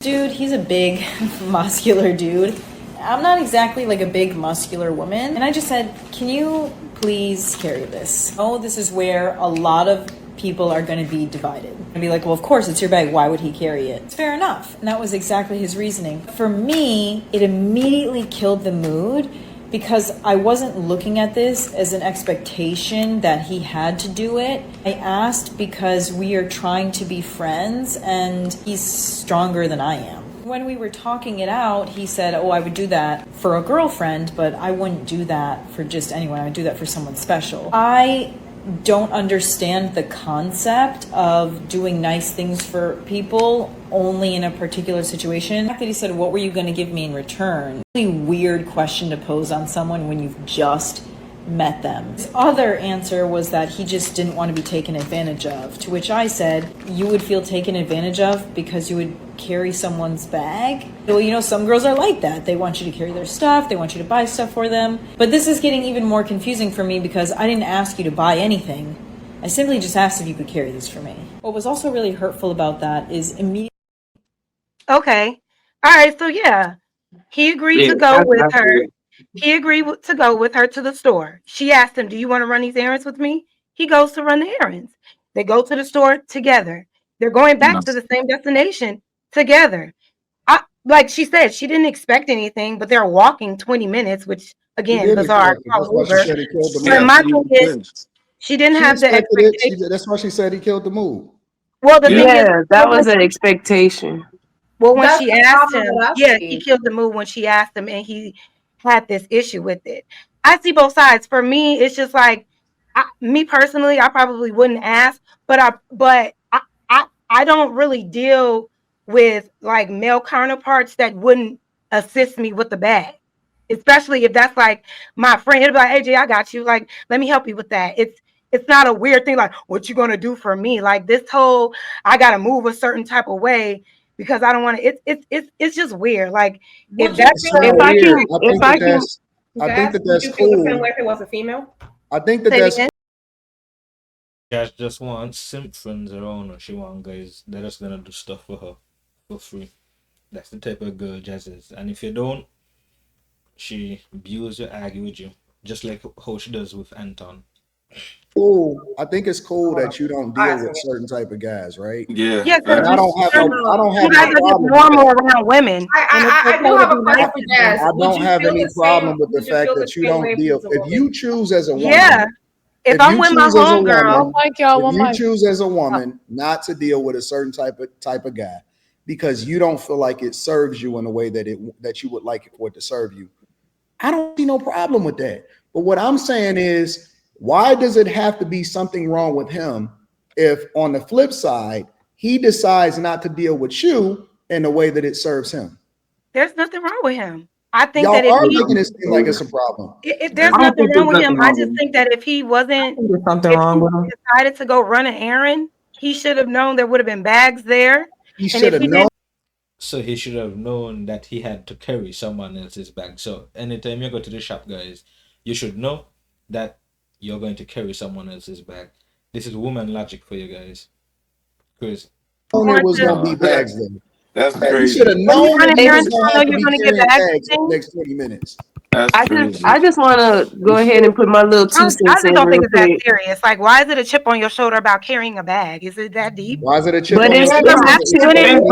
Dude, he's a big, muscular dude. I'm not exactly like a big, muscular woman. And I just said, can you please carry this? Oh, this is where a lot of people are going to be divided. And be like, well, of course, it's your bag. Why would he carry it? It's fair enough. And that was exactly his reasoning. For me, it immediately killed the mood because I wasn't looking at this as an expectation that he had to do it. I asked because we are trying to be friends and he's stronger than I am. When we were talking it out, he said, oh, I would do that for a girlfriend, but I wouldn't do that for just anyone. I would do that for someone special. I don't understand the concept of doing nice things for people only in a particular situation. The fact that he said, what were you going to give me in return? Really weird question to pose on someone when you've just met them. His other answer was that he just didn't want to be taken advantage of, to which I said, you would feel taken advantage of because you would carry someone's bag? Well, you know, some girls are like that. They want you to carry their stuff. They want you to buy stuff for them. But this is getting even more confusing for me because I didn't ask you to buy anything. I simply just asked if you could carry this for me. What was also really hurtful about that is immediately. Okay. All right. So yeah, he agreed to go with her. He agreed to go with her to the store. She asked him, do you want to run these errands with me? He goes to run the errands. They go to the store together. They're going back to the same destination together. Like she said, she didn't expect anything, but they're walking 20 minutes, which again, bizarre. But my thing is, she didn't have the expectation. That's why she said he killed the mood. Well, the thing is, that was an expectation. well, when she asked him, yeah, he killed the mood when she asked him, and he had this issue with it. I see both sides. For me, it's just like, me personally, I probably wouldn't ask, but I don't really deal with like male counterparts that wouldn't assist me with the bag, especially if that's like my friend. It'll be like, AJ, I got you. Like, let me help you with that. It's not a weird thing. Like, what you gonna do for me? Like this whole, I gotta move a certain type of way because I don't want to. It's just weird. Like if that's if I can, I think that that's cool. If it was a female, I think that that's. Jazz just wants simp friends around her. She wants guys that are just gonna do stuff for her for free. That's the type of girl Jazz is. And if you don't, she abuse you, argue with you, just like how she does with Anton. Cool. I think it's cool that you don't deal with certain type of guys, right? Yeah. yes. I don't have no You guys are just normal around women. I do have a question for Jazz. I don't have any problem with the fact that you don't deal. If you choose as a woman, yeah. If I'm with my homegirl, if you choose as a woman not to deal with a certain type of guy because you don't feel like it serves you in a way that you would like it for it to serve you, I don't see no problem with that. But what I'm saying is, why does it have to be something wrong with him if on the flip side, he decides not to deal with you in the way that it serves him? There's nothing wrong with him. I think Y'all that if are making it seem like it's a problem. there's nothing wrong with him. I just think that if he wasn't, There's something wrong with him. decided to go run an errand, he should have known there would have been bags there. He should have known. So he should have known that he had to carry someone else's bag. So anytime you go to the shop, guys, you should know that you're going to carry someone else's bag. This is woman logic for you guys. Crazy. There was gonna be bags there. That's You crazy. should have known that he was You're gonna have to be gonna carrying get bags bags in the next 20 minutes. That's crazy. I just want to go ahead and put my little two I cents just in don't real think it's that quick. serious. Like, why is it a chip on your shoulder about carrying a bag? Is it that deep? Why is it a chip? But on it's your masculinity.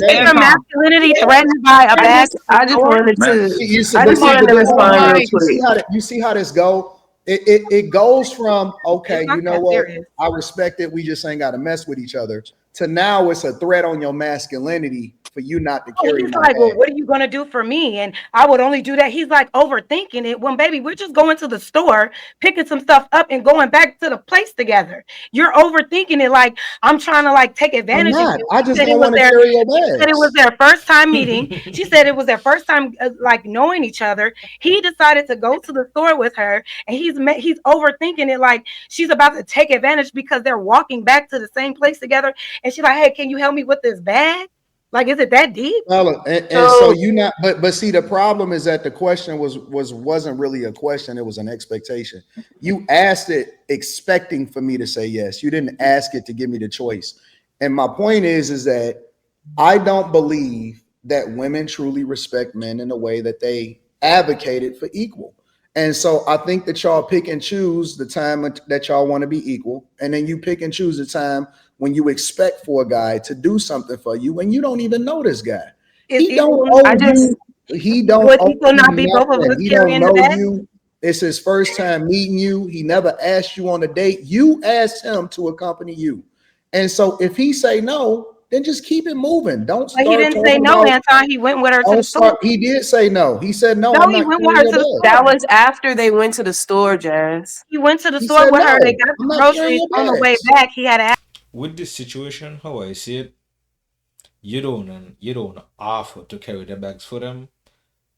Is your masculinity threatened by a bag? I just wanted to. I just wanted to respond real quick. You see how this go? It goes from, okay, you know what? Serious. I respect it. We just ain't got to mess with each other. To now it's a threat on your masculinity for you not to carry. He's like, well, what are you gonna do for me? And I would only do that. He's like overthinking it. When baby, we're just going to the store, picking some stuff up, and going back to the place together. You're overthinking it. Like I'm trying to like take advantage of you. I just don't want to carry your bag. She said it was their first time meeting. She said it was their first time like knowing each other. He decided to go to the store with her, and he's overthinking it. Like she's about to take advantage because they're walking back to the same place together. And she's like, hey, can you help me with this bag? Like, is it that deep? Well, and so you not, but see, the problem is that the question wasn't really a question; it was an expectation. You asked it expecting for me to say yes. You didn't ask it to give me the choice. And my point is that I don't believe that women truly respect men in the way that they advocated for equal. And so I think that y'all pick and choose the time that y'all want to be equal. And then you pick and choose the time when you expect for a guy to do something for you when you don't even know this guy. Is He don't equal? owe you. He don't Would owe equal you not be both of us nothing. He don't carrying the know bag? you. It's his first time meeting you. He never asked you on a date. You asked him to accompany you. And so if he say no, then just keep it moving. Don't But he start didn't say talking no, about, Anton. He went with her to the don't store. start. He did say no. He said, no, No, I'm he not went with carrying her your to the bag. That store. was after they went to the store, Jazz. He went to the He store said, with her. They no, got I'm the not carrying groceries. your On the way bags. back, he had to ask. With this situation, how I see it, you don't offer to carry the bags for them.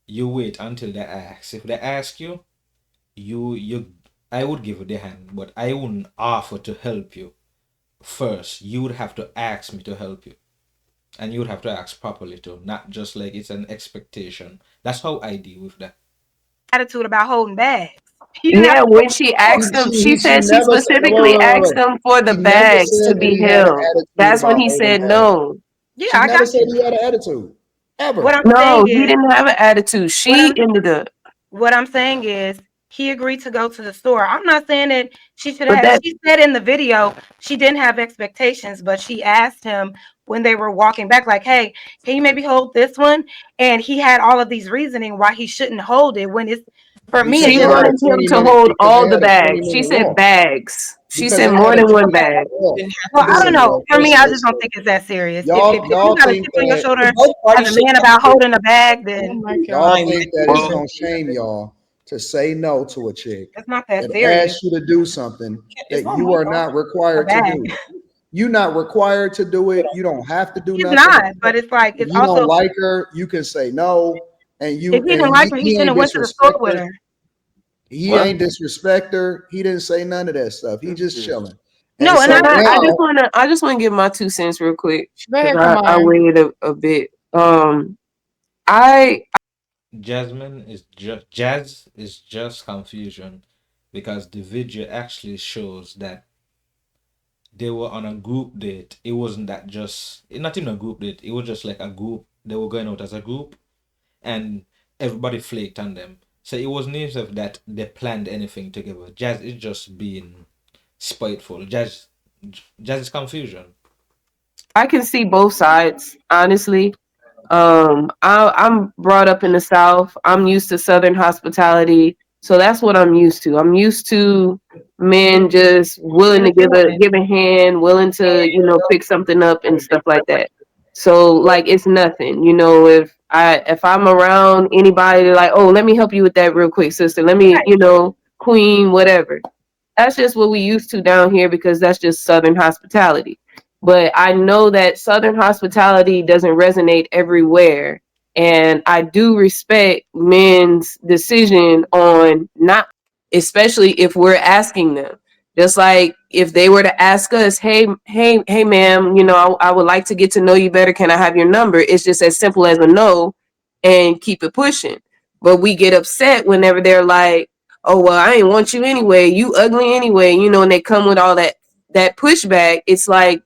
You wait until they ask. If they ask you, you I would give you the hand, but I wouldn't offer to help you first. You would have to ask me to help you. And you would have to ask properly too, not just like it's an expectation. That's how I deal with that. Attitude about holding bags. He didn't have Yeah, to go when to the she store. asked him, she She said she never said, wait, wait, specifically wait, asked wait. him for the She never bags to said that be he had an held. attitude That's when about he holding said bags. no. Yeah, She I never got said you. he had an attitude, What ever. I'm No, saying he is, didn't have an attitude. what She I'm ended up. what I'm saying is he agreed to go to the store. I'm not saying that she should But have. that She said in the video she didn't have expectations, but she asked him when they were walking back, like, "Hey, can you maybe hold this one?" And he had all of these reasoning why he shouldn't hold it. When it's for me, Because it's she they just had like a wanted him 20 to minute, hold because they all the had a 20 bags. She minute said walk. bags. She Because said they had more a than one 20 bag. minute walk. Didn't have well, to I do don't Listen, something. know. y'all, For me, I listen, just don't listen. think it's that serious. If you Y'all got a think chip on your that shoulder nobody as a should man have about to, holding a bag, Oh then my y'all god. think that it's gonna shame y'all to say no to a chick it's not that that serious. asks you to do something Is that my you mic are off? not A required to bag. do. You're not required to do it. You don't have to do He's nothing. not, but it's like If it's you don't also like her, you can say no, if he didn't and like her, he he shouldn't ain't have went to the store disrespect with her. her. He Well, ain't disrespect her. He didn't say none of that stuff. He just chilling. And No, and so can I now, I just wanna give my 2 cents real quick Go because ahead, I Kamar. waited a bit. I Jazz is just confusion because the video actually shows that they were on a group date. It wasn't that just not even a group date. It was just like a group. They were going out as a group, and everybody flaked on them. So it wasn't as if that they planned anything together. Jazz is just being spiteful. Jazz is confusion. I can see both sides, honestly. I'm brought up in the South. I'm used to Southern hospitality, so that's what I'm used to. I'm used to men just willing Being to genuine. give a hand, willing to pick something up and stuff like that. So like it's nothing, if I'm around anybody like, oh, let me help you with that real quick, sister. Let me, queen, whatever. That's just what we used to down here because that's just Southern hospitality. But I know that Southern hospitality doesn't resonate everywhere. And I do respect men's decision on not, especially if we're asking them. Just like if they were to ask us, hey, ma'am, I would like to get to know you better. Can I have your number? It's just as simple as a no and keep it pushing. But we get upset whenever they're like, oh well, I ain't want you anyway, you ugly anyway, and they come with all that pushback. It's like,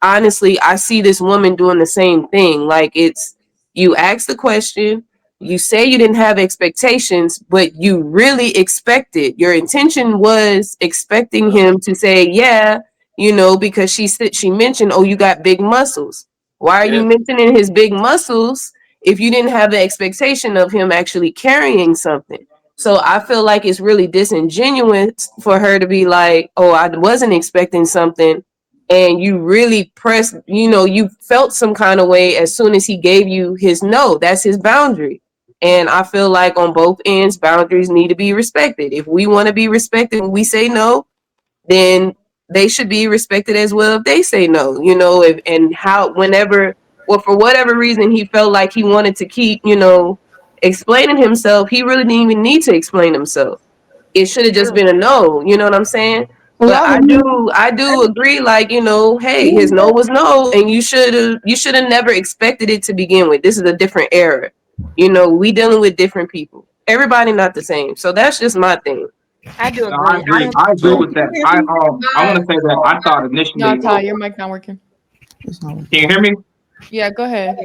honestly, I see this woman doing the same thing. Like, it's, you ask the question, you say you didn't have expectations, but you really expected, your intention was expecting him to say yeah, because she mentioned, oh, you got big muscles. Why are you mentioning his big muscles if you didn't have the expectation of him actually carrying something? So I feel like it's really disingenuous for her to be like, oh, I wasn't expecting something. And you really pressed, you felt some kind of way as soon as he gave you his no. That's his boundary. And I feel like on both ends, boundaries need to be respected. If we want to be respected when we say no, then they should be respected as well if they say no, and how, whenever, well, for whatever reason, he felt like he wanted to keep, explaining himself. He really didn't even need to explain himself. It should have just been a no. You know what I'm saying? But I do agree. Like, hey, his no was no, and you should have never expected it to begin with. This is a different era. We dealing with different people. Everybody not the same. So that's just my thing. I do No, I agree. I agree. don't. I agree So with that. I want to say that I thought No, initially. Ty, your mic not working. Can you hear me? Yeah, go ahead.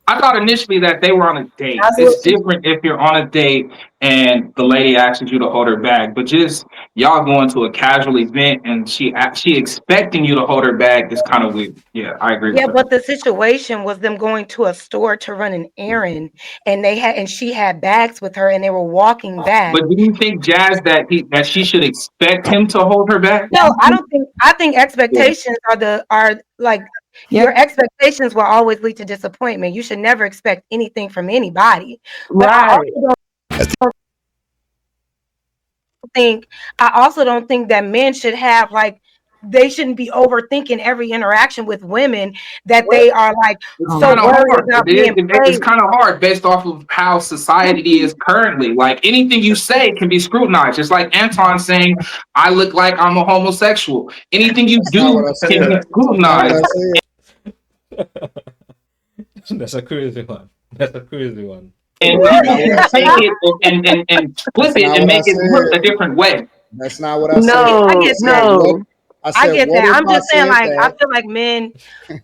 I thought initially that they were on a date. That's It's what different if you're on a date and the lady asks you to hold her bag, but just y'all going to a casual event and she expecting you to hold her bag is kind of weird. Yeah, I agree with Yeah, her. but the situation was them going to a store to run an errand, and she had bags with her, and they were walking back. But do you think, Jazz, that she should expect him to hold her bag? No, I don't think. I think expectations are like your expectations will always lead to disappointment. You should never expect anything from anybody. But Right. I also don't think that men should have like they shouldn't be overthinking every interaction with women that they are like It's so kind of worried hard. about being It's played. kind of hard based off of how society is currently. Like anything you say can be scrutinized. Just like Anton saying, "I look like I'm a homosexual." Anything you That's not do what I can be said. That's not what I scrutinized. said. That's a crazy one. That's a crazy one. And That's people not what can I take said. it and flip That's it not and what I make it look a said. different way. That's not what I said. I No, get that. no. I I said, get what that. if I'm I just saying, said like, I that? feel like men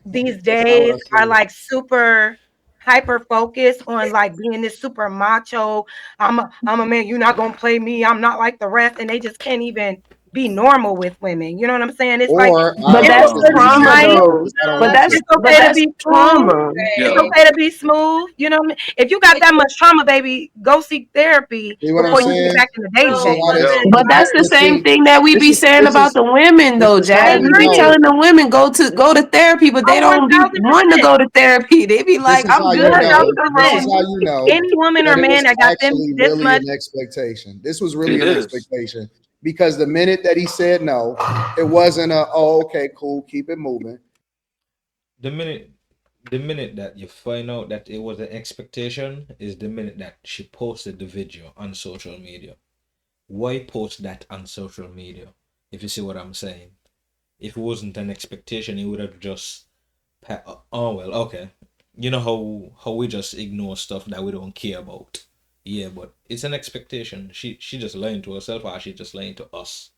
these That's not what I days are said. like super hyper focused on like being this super macho. I'm a man. You're not gonna play me. I'm not like the rest, and they just can't even be normal with women. You know what I'm saying? It's like Or I But it's that's also okay to be believe trauma that nice. though. I don't But want to. It's but okay to that's be smooth. trauma. It's okay to be smooth. You know what I mean? If you got that much trauma, baby, go seek therapy See what I'm before you get saying? back in the dating See game. how this? But that's the But same see, thing that we be saying this about is the women this though, is how Jazz. you We be Agree. know. telling the women go to therapy, but they Oh, don't be wanting to 1000%. go to therapy. They be This like, is I'm how good, you One I know. need thousand a This is percent. how room. you know Any woman that or it man was that got them actually this really much. an expectation. This was really an expectation because the minute that he said no, it wasn't a oh okay cool keep it moving. The minute the minute that you find out that it was an expectation is the minute that she posted the video on social media. Why post that on social media? If you see what I'm saying. If it wasn't an expectation, it would have just oh well, okay. You know how we just ignore stuff that we don't care about. Yeah, but it's an expectation. She just lying to herself, or she just lying to us.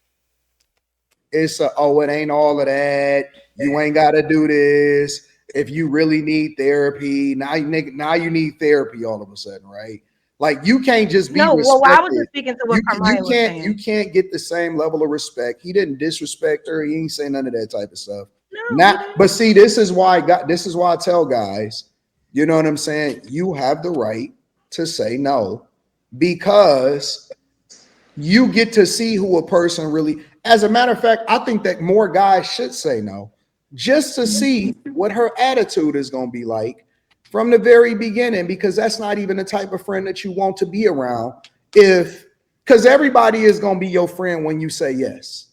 It's a oh it ain't all of that. You ain't got to do this. If you really need therapy, now you need therapy all of a sudden, right? Like you can't just be No, well, I was respected. just speaking to what Carmine was You saying. can't get the same level of respect. He didn't disrespect her. He ain't say none of that type of stuff. No, he Not, didn't. but see, this is why I tell guys, you know what I'm saying? You have the right to say no because you get to see who a person really. As a matter of fact, I think that more guys should say no just to see what her attitude is going to be like from the very beginning, because that's not even the type of friend that you want to be around. If because everybody is going to be your friend when you say yes.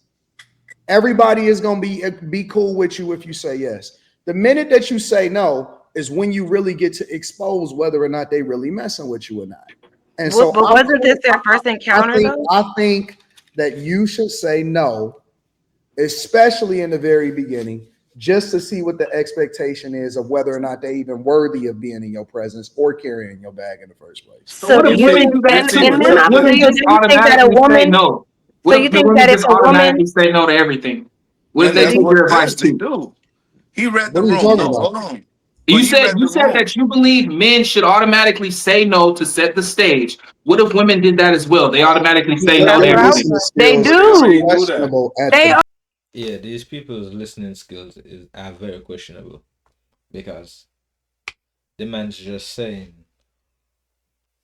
Everybody is going to be cool with you if you say yes. The minute that you say no is when you really get to expose whether or not they really messing with you or not. And so But wasn't this their first encounter though? I think that you should say no, especially in the very beginning, just to see what the expectation is of whether or not they even worthy of being in your presence or carrying your bag in the first place. So What do if you women think? do that too? And What then if I women So think just do you think that a automatically say woman? no? So What you if the think women that if just a woman? automatically say no to everything? What if And they that's take what your advice yes, they too? do. He read What the are you room. talking No, about? hold on. But he read You the said room. that you believe men should automatically say no to set the stage. What if women did that as well? They automatically say no That's to Their what I was everything. listening like. they skills But they are say do. you do that. questionable at They the. Yeah, these people's listening skills are very questionable because the man's just saying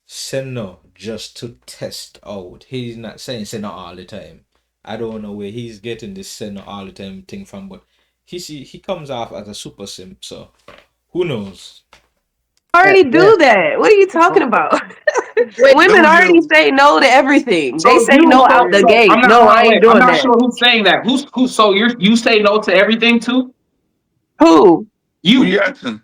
say no just to test out. He's not saying say no all the time. I don't know where he's getting this say no all the time thing from, but he comes off as a super simp, so who knows? already At do best. that. What are you talking about? Women Do already you? say no to everything. They So say you no so, out the so I'm gate. not No, hold I on, ain't wait. I'm doing not that. sure who's saying that. Who so you say no to everything too? Who? Who You. you asking?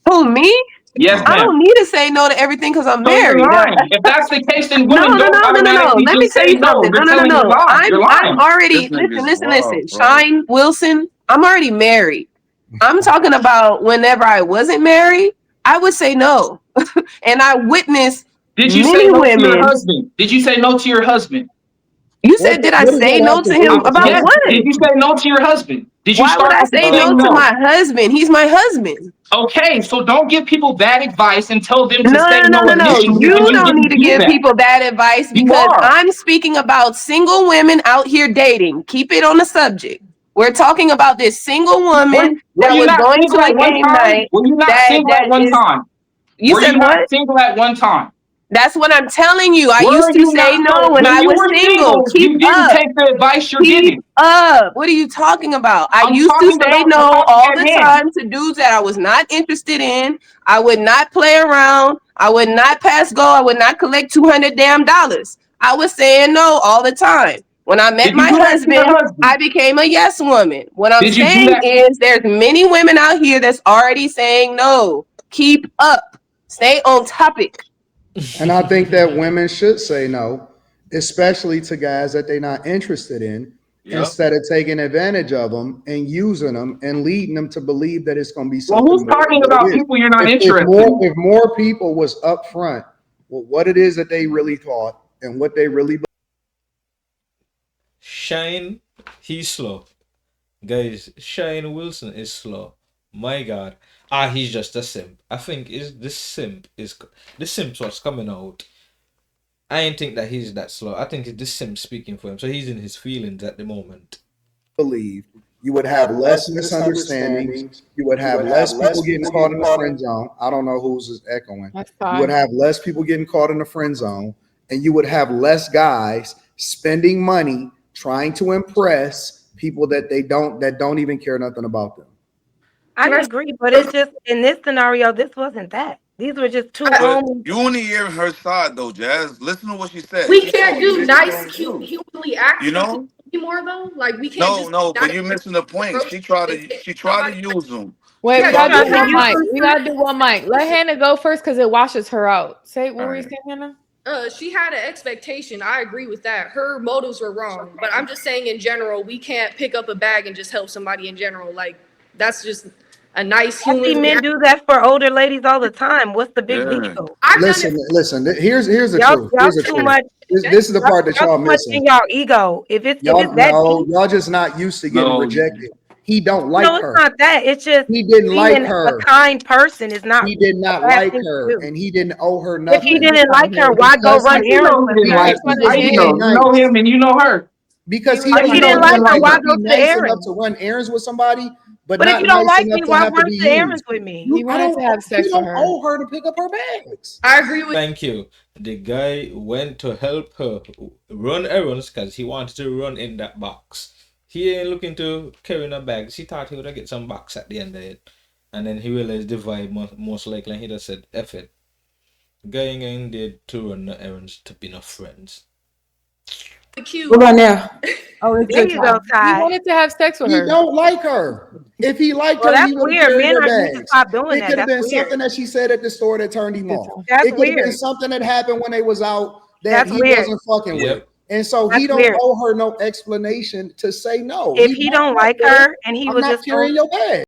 Who, me? Yes, Uh-huh. I don't ma'am. need to say no to everything because I'm So you're married. lying. If that's the case, then No, women no, don't no, no, no, no. automatically Let me just tell say you no. something. You're No, no, no, telling your no. lie. You're I'm lying. This already nigga is listen. wild, bro. Shine Wilson. I'm already married. I'm talking about whenever I wasn't married, I would say no. And I witnessed Did you say many no to your women. husband? Did you say no to your husband? You said, did I What does say that no have to to do him with about Yes. something? what? Did you say no to your husband? Did you Why would start I off with say saying no to no? my husband? He's my husband. Okay, so don't give people bad advice and tell them No, to say no, no, no no, no. initially when You you don't need didn't to do give that. people bad advice You because are. I'm speaking about single women out here dating. Keep it on the subject. We're talking about this single woman Were that you was not going single to a at one game time? night. Were you not single at That one is. time? You Were said you not what? single at one time? That's what I'm telling you. I Were used to you say not? no So when when I you was were single. single, Keep you didn't up. take the advice you're Keep giving. up. What are you talking about? I I'm used to talking say about the no topic all at the hand. time to dudes that I was not interested in. I would not play around. I would not pass go. I would not collect 200 damn dollars. I was saying no all the time. When I met Did you my do that to your husband, I husband? became a yes woman. What I'm Did you do saying that? is there's many women out here that's already saying no. Keep up. Stay on topic. And I think that women should say no, especially to guys that they're not interested in, Yep. instead of taking advantage of them and using them and leading them to believe that it's going to be Well, something who's more than talking what about it is. people you're not If interested more in? if more people was upfront with what it is that they really thought and what they really Shine, he's slow. Guys, Shine Wilson is slow. My God. He's just a simp. I think is this simp's what's coming out. I ain't think that he's that slow. I think it's this simp speaking for him. So he's in his feelings at the moment. believe, you would have less misunderstandings. You would have less people getting caught in the friend zone. I don't know who's is echoing. That's You would fine. have less people getting caught in the friend zone, and you would have less guys spending money trying to impress people that don't even care nothing about them. I agree, but it's just in this scenario, this wasn't that. These were just two But homies. you only hear her side though, Jazz. Listen to what she said. We She can't told you do this is nice, on cute, you. humanly You access know? anymore though. Like we can't No, just be no, but nice you're and missing the point. approach and take She tried to somebody. use them. Wait, She we Yeah, she tried gotta to do tried to one use use mic. them. them We too. gotta do one mic. Let Hannah go first because it washes her out. Say what All were you right. saying, Hannah? She had an expectation. I agree with that. Her motives were wrong. But I'm just saying in general, we can't pick up a bag and just help somebody in general. Like that's just a nice I see human men reaction. do that for older ladies all the time. What's the big Yeah. deal? I've done Listen, it. listen. Here's the Y'all, truth. y'all Here's the too truth. much. This is the part that Y'all y'all too much missing. in y'all ego. If Y'all it's that no, deep, y'all just not used to getting No. rejected. He don't no, like it's her. not that. It's just He didn't like being a her. kind person is not He did a not bad like thing to her, do. and he didn't owe her If he nothing didn't like her, why go because How run you errands know he for didn't her? like because you? he How was you being know? You know nice. him and you know her. Because he But was if he being didn't nice. like her, You why can go be to the nice enough errands? to run errands with somebody, but But if not you don't nice like enough me, to why have to run be to the errands used. with me? He wanted to have sex You with don't her. owe her to pick up her bags. I agree with Thank you. The guy went to help her run errands because he wanted to run in that box. He ain't looking to carry no bags. He thought he would get some box at the end of it. And then he realized the vibe most likely, and he just said, F it. Going in there to run the errands to be no friends. cute. What about now? Oh, it's There good you go, time. He Ty. wanted to have sex with He her. don't like her. If he liked Well, her, that's he would have weird. carried Men her need to bags. stop doing It that. could have That's been weird. something that she said at the store that turned him Good off. time. That's It could have been weird. something that happened when they was out that That's he weird. wasn't fucking with. Yep. And so That's he don't weird. owe her no explanation to say no. If He he not don't like like that. her and he I'm was not just on carrying your bag.